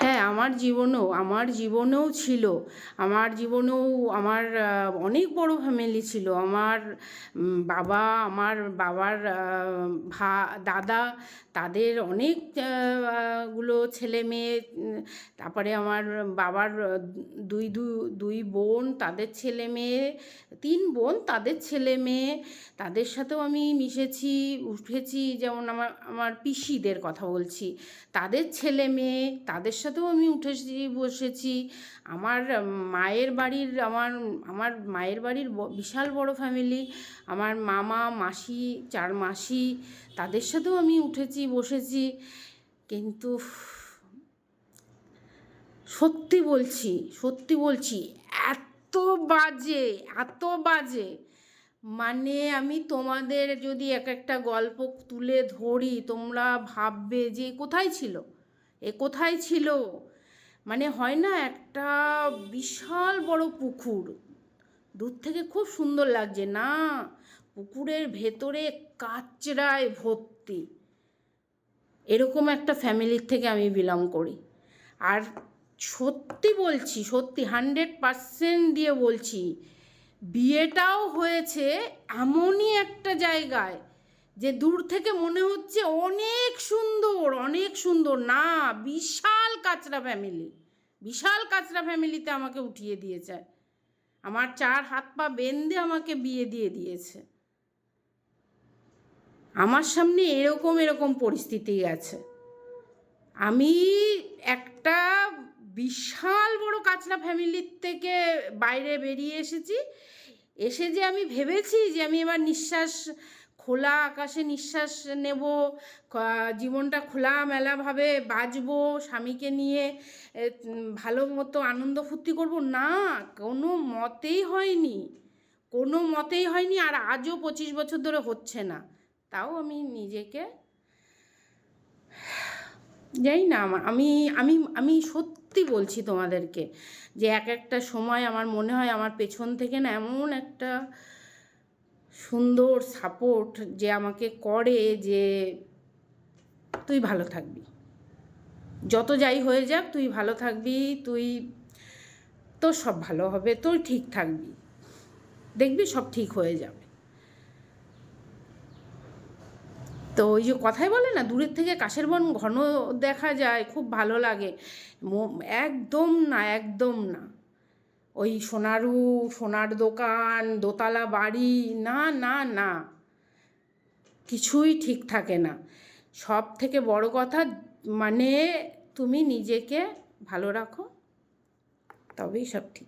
হ্যাঁ, আমার জীবনেও ছিল। আমার অনেক বড় ফ্যামিলি ছিল। বাবা, আমার বাবার দাদা, তাদের অনেক গুলো ছেলে মেয়ে। তারপরে আমার বাবার দুই বোন, তাদের ছেলে মেয়ে, 3 বোন, তাদের ছেলে মেয়ে, তাদের সাথেও আমি মিশেছি, উঠেছি। যেমন আমার পিসিদের কথা বলছি, তাদের ছেলে মেয়ে, তাদের সাথেও আমি উঠেছি, বসেছি। আমার মায়ের বাড়ির আমার আমার মায়ের বাড়ির বিশাল বড় ফ্যামিলি। আমার মামা, মাসি, 4 মাসি, তাদের সাথেও আমি উঠেছি, বসেছি। কিন্তু সত্যি বলছি, এত বাজে, এত বাজে, মানে আমি তোমাদের যদি একটা গল্প তুলে ধরি, তোমরা ভাববে যে কোথায় ছিল। মানে হয় না, একটা বিশাল বড় পুকুর, দূর থেকে খুব সুন্দর লাগছে না, পুকুরের ভেতরে কাচড়ায় ভর্তি। এরকম একটা ফ্যামিলির থেকে আমি বিলং করি। আর সত্যি বলছি, 100% দিয়ে বলছি, বিয়েটাও হয়েছে এমনই একটা জায়গায় যে দূর থেকে মনে হচ্ছে অনেক সুন্দর না, বিশাল কাচরা ফ্যামিলিতে আমাকে উঠিয়ে দিয়েছে। আমার 4 হাত পা বেঁধে আমাকে বিয়ে দিয়ে দিয়েছে। আমার সামনে এরকম পরিস্থিতি গেছে। আমি একটা বিশাল বড় কাচরা ফ্যামিলির থেকে বাইরে বেরিয়ে এসে যে আমি ভেবেছি যে আমি এবার খোলা আকাশে নিঃশ্বাস নেব, জীবনটা খোলামেলাভাবে বাঁচবো, স্বামীকে নিয়ে ভালো মতো আনন্দ ফুর্তি করবো, না, কোনো মতেই হয়নি। আর আজও 25 বছর ধরে হচ্ছে না। তাও আমি নিজেকে জানি না, আমি সত্যি বলছি তোমাদেরকে যে একটা সময় আমার মনে হয় আমার পেছন থেকে না এমন একটা সুন্দর সাপোর্ট যে আমাকে করে যে তুই ভালো থাকবি, যত যাই হয়ে যাক তুই ভালো থাকবি, তোর সব ভালো হবে, তুই ঠিক থাকবি, দেখবি সব ঠিক হয়ে যাবে। তো ওই যে কথাই বলে না, দূরের থেকে কাশের বন ঘন দেখা যায়, খুব ভালো লাগে। একদম না ওই সোনার দোকান, দোতলা বাড়ি, না, কিছুই ঠিক থাকে না। সব থেকে বড় কথা, মানে তুমি নিজেকে ভালো রাখো, তবেই সব ঠিক।